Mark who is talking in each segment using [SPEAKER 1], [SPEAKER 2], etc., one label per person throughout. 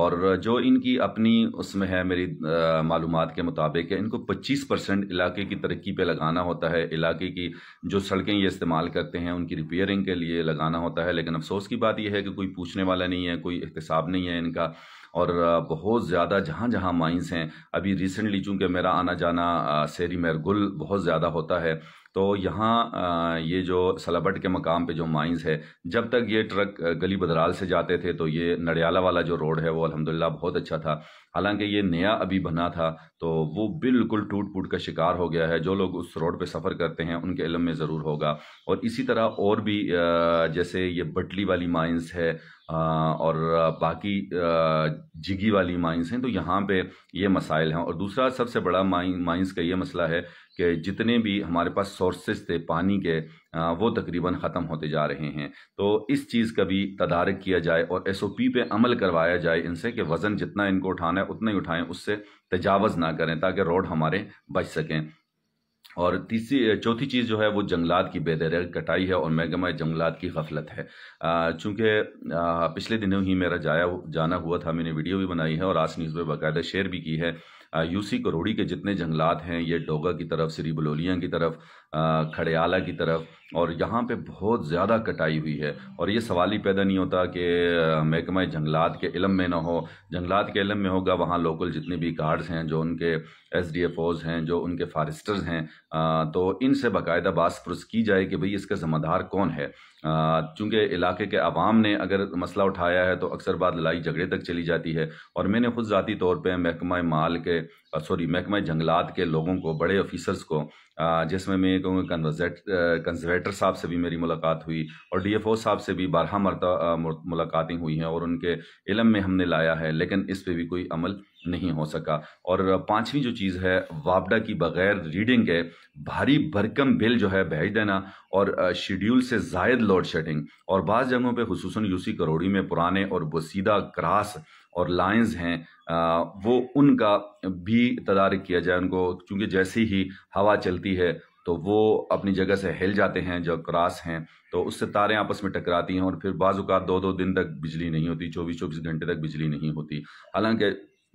[SPEAKER 1] اور جو ان کی اپنی اس میں ہے میری معلومات کے مطابق کہ ان کو 25% علاقے کی ترقی پہ لگانا ہوتا ہے، علاقے کی جو سڑکیں یہ استعمال کرتے ہیں ان کی ریپیئرنگ کے لیے لگانا ہوتا ہے، لیکن افسوس کی بات یہ ہے کہ کوئی پوچھنے والا نہیں ہے، کوئی احتساب نہیں ہے ان کا، اور بہت زیادہ جہاں جہاں مائنز ہیں، ابھی ریسنٹلی چونکہ میرا آنا جانا سیری میرگل بہت زیادہ ہوتا ہے، تو یہاں یہ جو سلابٹ کے مقام پہ جو مائنز ہے، جب تک یہ ٹرک گلی بدرال سے جاتے تھے تو یہ نڈیالہ والا جو روڈ ہے وہ الحمدللہ بہت اچھا تھا، حالانکہ یہ نیا ابھی بنا تھا تو وہ بالکل ٹوٹ پھوٹ کا شکار ہو گیا ہے۔ جو لوگ اس روڈ پہ سفر کرتے ہیں ان کے علم میں ضرور ہوگا، اور اسی طرح اور بھی جیسے یہ بٹلی والی مائنز ہے اور باقی جگی والی مائنز ہیں، تو یہاں پہ یہ مسائل ہیں۔ اور دوسرا سب سے بڑا مائنز کا یہ مسئلہ ہے کہ جتنے بھی ہمارے پاس سورسز تھے پانی کے وہ تقریباً ختم ہوتے جا رہے ہیں، تو اس چیز کا بھی تدارک کیا جائے اور SOP پہ عمل کروایا جائے ان سے کہ وزن جتنا ان کو اٹھانا ہے اتنا ہی اٹھائیں، اس سے تجاوز نہ کریں تاکہ روڈ ہمارے بچ سکیں۔ اور چوتھی چیز جو ہے وہ جنگلات کی بے دریغ کٹائی ہے اور محکمہ جنگلات کی غفلت ہے۔ چونکہ پچھلے دنوں ہی میرا جانا ہوا تھا، میں نے ویڈیو بھی بنائی ہے اور آج نیوز پہ باقاعدہ شیئر بھی کی ہے۔ UC کروڑی کے جتنے جنگلات ہیں یہ ڈوگا کی طرف، سری بلولیاں کی طرف، کھڑیالہ کی طرف، اور یہاں پہ بہت زیادہ کٹائی ہوئی ہے، اور یہ سوال ہی پیدا نہیں ہوتا کہ محکمہ جنگلات کے علم میں نہ ہو۔ جنگلات کے علم میں ہوگا، وہاں لوکل جتنے بھی گارڈز ہیں، جو ان کے SDFOs ہیں، جو ان کے فارسٹرز ہیں، تو ان سے باقاعدہ باس پرس کی جائے کہ بھئی اس کا ذمہ دار کون ہے۔ چونکہ علاقے کے عوام نے اگر مسئلہ اٹھایا ہے تو اکثر بات لڑائی جھگڑے تک چلی جاتی ہے، اور میں نے خود ذاتی طور پہ محکمہ جنگلات کے لوگوں کو، بڑے آفیسرز کو، جس میں یہ کہوں گا کنزرویٹر صاحب سے بھی میری ملاقات ہوئی اور DFO صاحب سے بھی بارہا مرتبہ ملاقاتیں ہوئی ہیں، اور ان کے علم میں ہم نے لایا ہے، لیکن اس پہ بھی کوئی عمل نہیں ہو سکا۔ اور پانچویں جو چیز ہے، وابڈا کی بغیر ریڈنگ کے بھاری بھرکم بل جو ہے بھیج دینا، اور شیڈیول سے زائد لوڈ شیڈنگ، اور بعض جگہوں پہ خصوصاً UC کروڑی میں پرانے اور بوسیدہ کراس اور لائنز ہیں، وہ ان کا بھی تدارک کیا جائے۔ ان کو چونکہ جیسی ہی ہوا چلتی ہے تو وہ اپنی جگہ سے ہل جاتے ہیں، جو کراس ہیں، تو اس سے تاریں آپس میں ٹکراتی ہیں، اور پھر بعض اوقات 2 دن تک بجلی نہیں ہوتی، 24 گھنٹے تک بجلی نہیں ہوتی، حالانکہ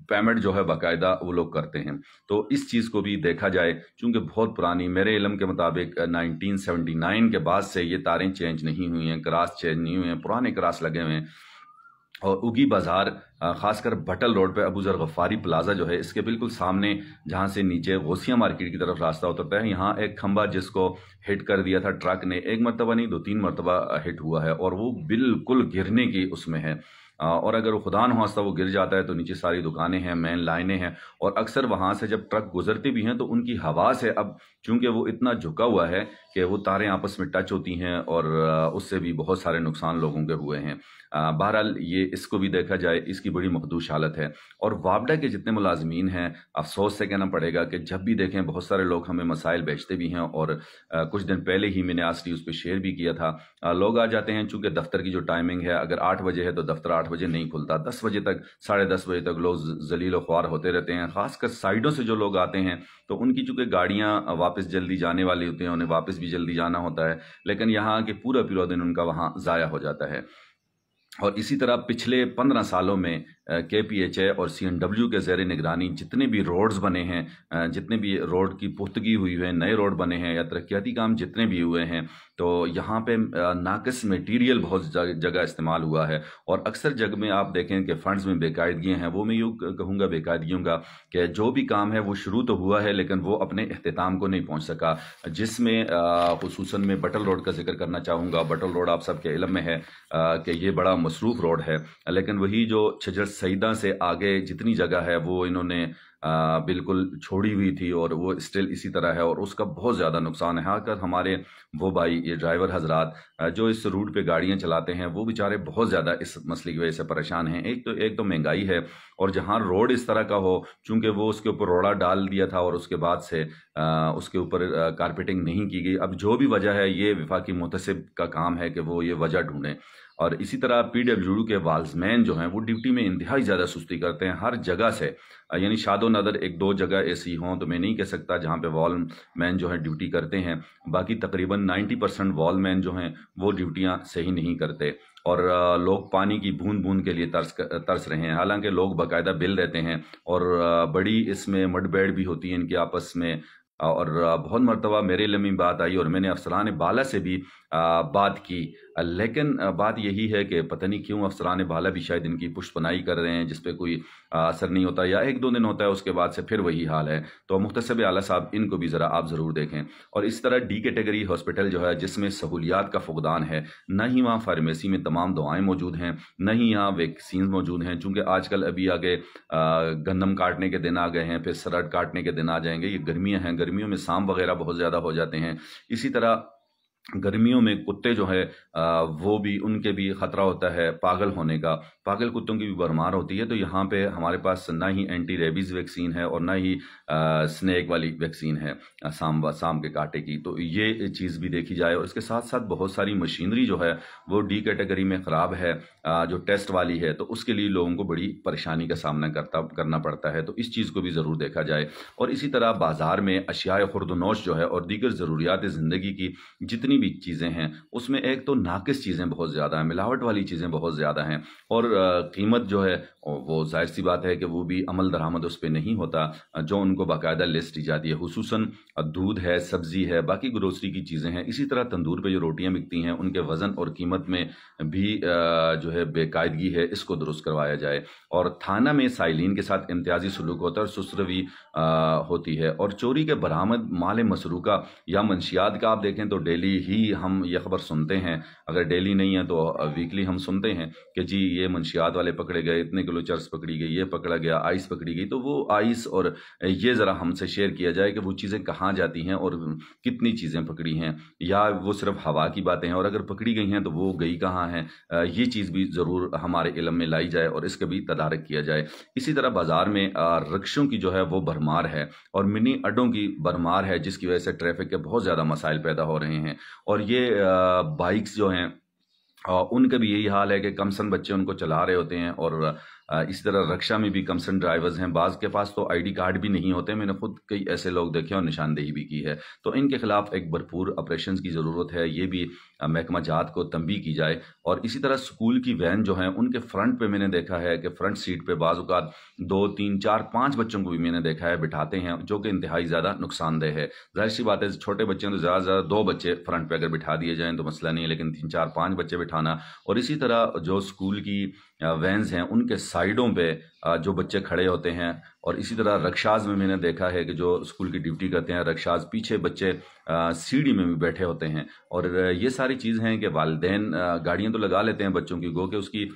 [SPEAKER 1] پیمنٹ جو ہے باقاعدہ وہ لوگ کرتے ہیں۔ تو اس چیز کو بھی دیکھا جائے، چونکہ بہت پرانی، میرے علم کے مطابق 1979 کے بعد سے یہ تاریں چینج نہیں ہوئی ہیں، کراس چینج نہیں ہوئے ہیں، پرانے کراس لگے ہوئے ہیں۔ اور اگی بازار، خاص کر بھٹل روڈ پہ ابو ذر غفاری پلازا جو ہے، اس کے بالکل سامنے جہاں سے نیچے غوثیہ مارکیٹ کی طرف راستہ اترتا ہے، یہاں ایک کھمبا جس کو ہٹ کر دیا تھا ٹرک نے، ایک مرتبہ نہیں 2-3 مرتبہ ہٹ ہوا ہے، اور وہ بالکل گرنے کی اس میں ہے، اور اگر وہ خدا نخواستہ وہ گر جاتا ہے تو نیچے ساری دکانیں ہیں، مین لائنیں ہیں، اور اکثر وہاں سے جب ٹرک گزرتے بھی ہیں تو ان کی ہوا سے، اب چونکہ وہ اتنا جھکا ہوا ہے کہ وہ تاریں آپس میں ٹچ ہوتی ہیں، اور اس سے بھی بہت سارے نقصان لوگوں کے ہوئے ہیں۔ بہرحال یہ اس کو بھی دیکھا جائے، اس کی بڑی مخدوش حالت ہے۔ اور وابڈا کے جتنے ملازمین ہیں، افسوس سے کہنا پڑے گا کہ جب بھی دیکھیں بہت سارے لوگ ہمیں مسائل بھیجتے بھی ہیں، اور کچھ دن پہلے ہی میں نے آج نیوز پہ شیئر بھی کیا تھا، لوگ آ جاتے ہیں، چونکہ دفتر کی جو ٹائمنگ ہے، اگر 8 بجے ہے تو دفتر 8 بجے نہیں کھلتا، 10 بجے تک، 10:30 بجے تک لوگ ذلیل و خوار ہوتے رہتے ہیں، خاص کر سائیڈوں سے جو لوگ آتے ہیں تو ان کی چونکہ گاڑیاں واپس جلدی جانے والی ہوتی ہیں، انہیں واپس بھی جلدی جانا ہوتا ہے، لیکن یہاں کے پورا دن ان کا وہاں ضائع ہو جاتا ہے۔ اور اسی طرح پچھلے 15 سالوں میں KPHA اور CNW کے زیر نگرانی جتنے بھی روڈز بنے ہیں، جتنے بھی روڈ کی پختگی ہوئی ہے، نئے روڈ بنے ہیں یا ترقیاتی کام جتنے بھی ہوئے ہیں، تو یہاں پہ ناقص میٹیریل بہت جگہ استعمال ہوا ہے، اور اکثر جگہ میں آپ دیکھیں کہ فنڈز میں بے قاعدگیاں ہیں۔ وہ میں یوں کہوں گا بے قاعدگیوں کا کہ جو بھی کام ہے وہ شروع تو ہوا ہے لیکن وہ اپنے اختتام کو نہیں پہنچ سکا، جس میں خصوصاً میں بٹل روڈ کا ذکر کرنا چاہوں گا۔ بٹل روڈ آپ سب کے علم میں ہے کہ یہ بڑا مصروف روڈ ہے، لیکن وہی جو چھجر سیدہ سے آگے جتنی جگہ ہے وہ انہوں نے بالکل چھوڑی ہوئی تھی، اور وہ اسٹل اسی طرح ہے، اور اس کا بہت زیادہ نقصان ہے۔ ہاں کر ہمارے وہ بھائی، یہ ڈرائیور حضرات جو اس روٹ پہ گاڑیاں چلاتے ہیں، وہ بیچارے بہت زیادہ اس مسئلے کی وجہ سے پریشان ہیں۔ ایک تو مہنگائی ہے، اور جہاں روڈ اس طرح کا ہو، چونکہ وہ اس کے اوپر روڑا ڈال دیا تھا اور اس کے بعد سے اس کے اوپر کارپیٹنگ نہیں کی گئی، اب جو بھی وجہ ہے یہ وفاقی محتسب کا کام ہے کہ وہ یہ وجہ ڈھونڈیں۔ اور اسی طرح PWD کے والزمین جو ہیں وہ ڈیوٹی میں انتہائی زیادہ سستی کرتے ہیں ہر جگہ سے، یعنی شاد و نادر 1-2 جگہ ایسی ہوں تو میں نہیں کہہ سکتا جہاں پہ وال مین جو ہیں ڈیوٹی کرتے ہیں، باقی تقریباً 90% وال مین جو ہیں وہ ڈیوٹیاں صحیح نہیں کرتے۔ اور لوگ پانی کی بوند بوند کے لیے ترس رہے ہیں، حالانکہ لوگ باقاعدہ بل رہتے ہیں اور بڑی اس میں مڈ بیڑ بھی ہوتی ہے ان کے آپس میں، اور بہت مرتبہ میرے علم میں بات آئی اور میں نے افسران بالا سے بھی بات کی، لیکن بات یہی ہے کہ پتہ نہیں کیوں افسران بالا بھی شاید ان کی پشت پناہی کر رہے ہیں، جس پہ کوئی اثر نہیں ہوتا، یا ایک دو دن ہوتا ہے اس کے بعد سے پھر وہی حال ہے۔ تو محتسب اعلیٰ صاحب ان کو بھی ذرا آپ ضرور دیکھیں۔ اور اس طرح ڈی کیٹیگری ہاسپٹل جو ہے جس میں سہولیات کا فقدان ہے، نہ ہی وہاں فارمیسی میں تمام دوائیں موجود ہیں، نہ ہی یہاں ویکسین موجود ہیں، چونکہ آج کل ابھی آگے گندم کاٹنے کے دن آ گئے ہیں، پھر سرٹ کاٹنے کے دن آ جائیں گے، یہ گرمیاں ہیں، گرمیوں میں سانپ وغیرہ بہت زیادہ ہو جاتے ہیں، اسی طرح گرمیوں میں کتے جو ہے وہ بھی، ان کے بھی خطرہ ہوتا ہے پاگل ہونے کا، پاگل کتوں کی بھی برمار ہوتی ہے۔ تو یہاں پہ ہمارے پاس نہ ہی اینٹی ریبیز ویکسین ہے اور نہ ہی سنیک والی ویکسین ہے سانپ کے کاٹے کی، تو یہ چیز بھی دیکھی جائے۔ اور اس کے ساتھ ساتھ بہت ساری مشینری جو ہے وہ ڈی کیٹیگری میں خراب ہے، جو ٹیسٹ والی ہے، تو اس کے لیے لوگوں کو بڑی پریشانی کا سامنا کرنا پڑتا ہے، تو اس چیز کو بھی ضرور دیکھا جائے۔ اور اسی طرح بازار میں اشیاء خورد و نوش جو ہے اور دیگر ضروریات زندگی کی جتنی بھی چیزیں ہیں، اس میں ایک تو ناقص چیزیں بہت زیادہ ہیں، ملاوٹ والی چیزیں بہت زیادہ ہیں، اور قیمت جو ہے وہ ظاہر سی بات ہے کہ وہ بھی عمل درآمد اس پہ نہیں ہوتا جو ان کو باقاعدہ لسٹ دی جاتی ہے، خصوصاً دودھ ہے، سبزی ہے، باقی گروسری کی چیزیں ہیں۔ اسی طرح تندور پہ جو روٹیاں بکتی ہیں ان کے وزن اور قیمت میں بھی جو ہے بے قاعدگی ہے، اس کو درست کروایا جائے۔ اور تھانہ میں سائلین کے ساتھ امتیازی سلوک ہوتا ہے اور سسروی ہوتی ہے۔ اور چوری کے برآمد مال مسروقہ یا منشیات کا آپ دیکھیں تو ڈیلی ہی ہم یہ خبر سنتے ہیں، اگر ڈیلی نہیں ہے تو ویکلی ہم سنتے ہیں کہ جی یہ منشیات والے پکڑے گئے، اتنے کلو چرس پکڑی گئی، یہ پکڑا گیا، آئس پکڑی گئی۔ تو وہ آئس اور یہ ذرا ہم سے شیئر کیا جائے کہ وہ چیزیں کہاں جاتی ہیں اور کتنی چیزیں پکڑی ہیں، یا وہ صرف ہوا کی باتیں ہیں، اور اگر پکڑی گئی ہیں تو وہ گئی کہاں ہیں، یہ چیز بھی ضرور ہمارے علم میں لائی جائے اور اس کا بھی تدارک کیا جائے۔ اسی طرح بازار میں رکشوں کی جو ہے وہ بھرمار ہے اور منی اڈوں کی بھرمار ہے، جس کی وجہ سے ٹریفک کے بہت زیادہ مسائل پیدا ہو رہے ہیں۔ اور یہ بائکس جو ہیں ان کا بھی یہی حال ہے کہ کمسن بچے ان کو چلا رہے ہوتے ہیں، اور اسی طرح رکشا میں بھی کمسن ڈرائیورز ہیں، بعض کے پاس تو آئی ڈی کارڈ بھی نہیں ہوتے، میں نے خود کئی ایسے لوگ دیکھے اور نشاندہی بھی کی ہے۔ تو ان کے خلاف ایک بھرپور آپریشنز کی ضرورت ہے، یہ بھی محکمہ جات کو تنبیہ کی جائے۔ اور اسی طرح سکول کی وین جو ہیں ان کے فرنٹ پہ میں نے دیکھا ہے کہ فرنٹ سیٹ پہ بعض اوقات 2 3 4 5 بچوں کو بھی میں نے دیکھا ہے بٹھاتے ہیں، جو کہ انتہائی زیادہ نقصان دہ ہے۔ ظاہر سی بات ہے چھوٹے بچے ہیں تو زیادہ سے زیادہ 2 بچے فرنٹ پہ اگر بٹھا دیے جائیں تو مسئلہ نہیں ہے، لیکن 3 4 5 بچے بٹھانا، اور اسی طرح جو سکول کی وینز ہیں ان کے سائیڈوں پہ جو بچے کھڑے ہوتے ہیں، اور اسی طرح رکشاز میں نے دیکھا ہے کہ جو اسکول کی ڈیوٹی کرتے ہیں رکشاز، پیچھے بچے سیڑھی میں بھی بیٹھے ہوتے ہیں۔ اور یہ ساری چیز ہیں کہ والدین گاڑیاں تو لگا لیتے ہیں بچوں کی، گو کہ اس کی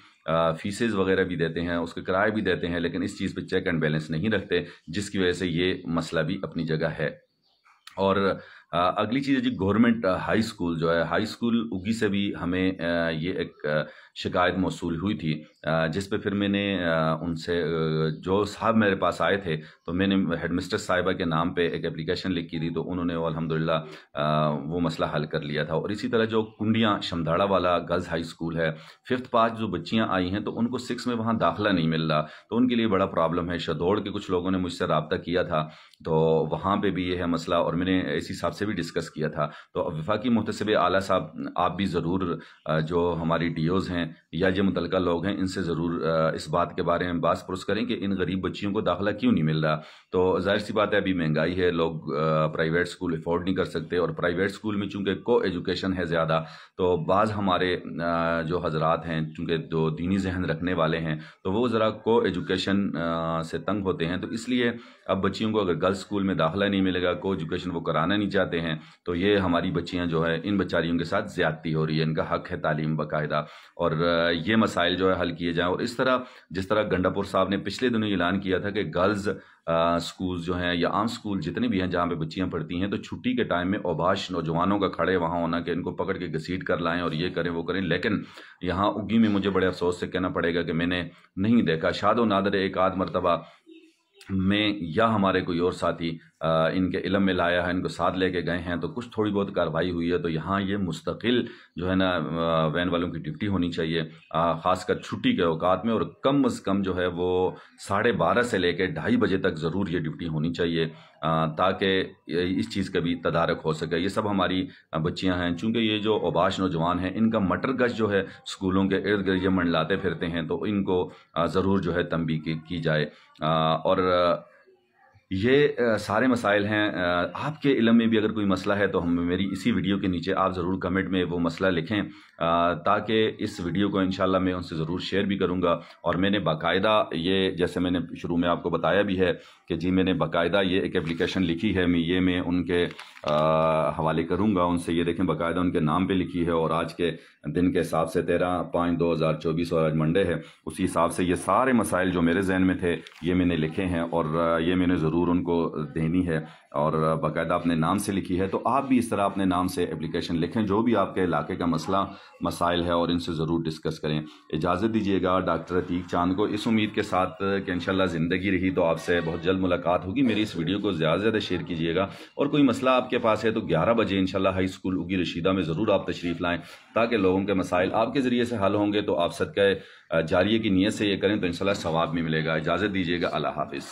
[SPEAKER 1] فیسز وغیرہ بھی دیتے ہیں، اس کے کرائے بھی دیتے ہیں، لیکن اس چیز پہ چیک اینڈ بیلنس نہیں رکھتے، جس کی وجہ سے یہ مسئلہ بھی اپنی جگہ ہے۔ اور اگلی چیز ہے جی گورنمنٹ ہائی اسکول جو ہے، ہائی اسکول اگی سے بھی ہمیں یہ ایک شکایت موصول ہوئی تھی، جس پہ پھر میں نے ان سے جو صاحب میرے پاس آئے تھے تو میں نے ہیڈ مسٹر صاحبہ کے نام پہ ایک اپلیکیشن لکھ کی تھی، تو انہوں نے الحمدللہ وہ مسئلہ حل کر لیا تھا۔ اور اسی طرح جو کنڈیاں شمدھاڑا والا گرلز ہائی اسکول ہے، 5th پاس جو بچیاں آئی ہیں تو ان کو 6 میں وہاں داخلہ نہیں مل رہا، تو ان کے لیے بڑا پرابلم ہے۔ شدوڑ کے کچھ لوگوں نے مجھ سے رابطہ کیا تھا، تو وہاں پہ بھی یہ ہے مسئلہ، اور میں نے اسی صاحب سے بھی ڈسکس کیا تھا۔ تو وفاقی محتسب اعلیٰ صاحب آپ بھی ضرور جو ہماری ڈی اوز ہیں یا جو متعلقہ لوگ ہیں ان سے ضرور اس بات کے بارے میں باس پرس کریں کہ ان غریب بچیوں کو داخلہ کیوں نہیں مل رہا۔ تو ظاہر سی بات ہے ابھی مہنگائی ہے، لوگ پرائیویٹ اسکول افورڈ نہیں کر سکتے، اور پرائیویٹ اسکول میں چونکہ کو ایجوکیشن ہے زیادہ، تو بعض ہمارے جو حضرات ہیں چونکہ جو دینی ذہن رکھنے والے ہیں تو وہ ذرا کو ایجوکیشن سے تنگ ہوتے ہیں، تو اس لیے اب بچیوں کو اگر گرلز اسکول میں داخلہ نہیں ملے گا، کو ایجوکیشن وہ کرانا نہیں چاہتے ہیں، تو یہ ہماری بچیاں جو ہے ان بیچاریوں کے ساتھ زیادتی ہو رہی ہے، ان کا حق ہے تعلیم باقاعدہ، اور یہ مسائل جو ہے حل کیے جائیں۔ اور اس طرح جس طرح گنڈا پور صاحب نے پچھلے دنوں اعلان کیا تھا کہ گرلز سکولز جو ہیں یا عام سکول جتنے بھی ہیں جہاں پہ بچیاں پڑھتی ہیں، تو چھٹی کے ٹائم میں اوباش نوجوانوں کا کھڑے وہاں ہونا کہ ان کو پکڑ کے گھسیٹ کر لائیں اور یہ کریں وہ کریں، لیکن یہاں اگی میں مجھے بڑے افسوس سے کہنا پڑے گا کہ میں نے نہیں دیکھا، شاد و نادر ایک آدھ مرتبہ میں یا ہمارے کوئی اور ساتھی ان کے علم میں لایا ہے، ان کو ساتھ لے کے گئے ہیں، تو کچھ تھوڑی بہت کارروائی ہوئی ہے۔ تو یہاں یہ مستقل جو ہے نا وین والوں کی ڈیوٹی ہونی چاہیے، خاص کر چھٹی کے اوقات میں، اور کم از کم جو ہے وہ 12:30 سے لے کے 2:30 بجے تک ضرور یہ ڈیوٹی ہونی چاہیے، تاکہ اس چیز کا بھی تدارک ہو سکے۔ یہ سب ہماری بچیاں ہیں، چونکہ یہ جو اوباش نوجوان ہیں ان کا مٹر گش جو ہے اسکولوں کے ارد گرد یہ منڈلاتے پھرتے ہیں، تو ان کو ضرور جو ہے تنبیہ کی جائے۔ اور یہ سارے مسائل ہیں۔ آپ کے علم میں بھی اگر کوئی مسئلہ ہے تو میری اسی ویڈیو کے نیچے آپ ضرور کمنٹ میں وہ مسئلہ لکھیں، تاکہ اس ویڈیو کو انشاءاللہ میں ان سے ضرور شیئر بھی کروں گا۔ اور میں نے باقاعدہ یہ، جیسے میں نے شروع میں آپ کو بتایا بھی ہے کہ جی میں نے باقاعدہ یہ ایک اپلیکیشن لکھی ہے، میں ان کے حوالے کروں گا ان سے۔ یہ دیکھیں باقاعدہ ان کے نام پہ لکھی ہے، اور آج کے دن کے حساب سے 13/5/2024 اور آج منڈے ہے، اسی حساب سے یہ سارے مسائل جو میرے ذہن میں تھے یہ میں نے لکھے ہیں، اور یہ میں نے ضرور ان کو دینی ہے، اور باقاعدہ اپنے نام سے لکھی ہے۔ تو آپ بھی اس طرح اپنے نام سے اپلیکیشن لکھیں، جو بھی آپ کے علاقے کا مسائل ہے، اور ان سے ضرور ڈسکس کریں۔ اجازت دیجیے گا ڈاکٹر عتیق چاند کو، اس امید کے ساتھ کہ انشاءاللہ زندگی رہی تو آپ سے بہت جلد ملاقات ہوگی۔ میری اس ویڈیو کو زیادہ سے زیادہ شیئر کیجیے گا، اور کوئی مسئلہ آپ کے پاس ہے تو 11 بجے انشاءاللہ ہائی اسکول اگی رشیدہ میں ضرور آپ تشریف لائیں، تاکہ لوگوں کے مسائل آپ کے ذریعے سے حل ہوں گے۔ تو آپ صدقہ جاریہ کی نیت سے یہ کریں تو انشاءاللہ ثواب بھی ملے گا۔ اجازت دیجیے گا، اللہ حافظ۔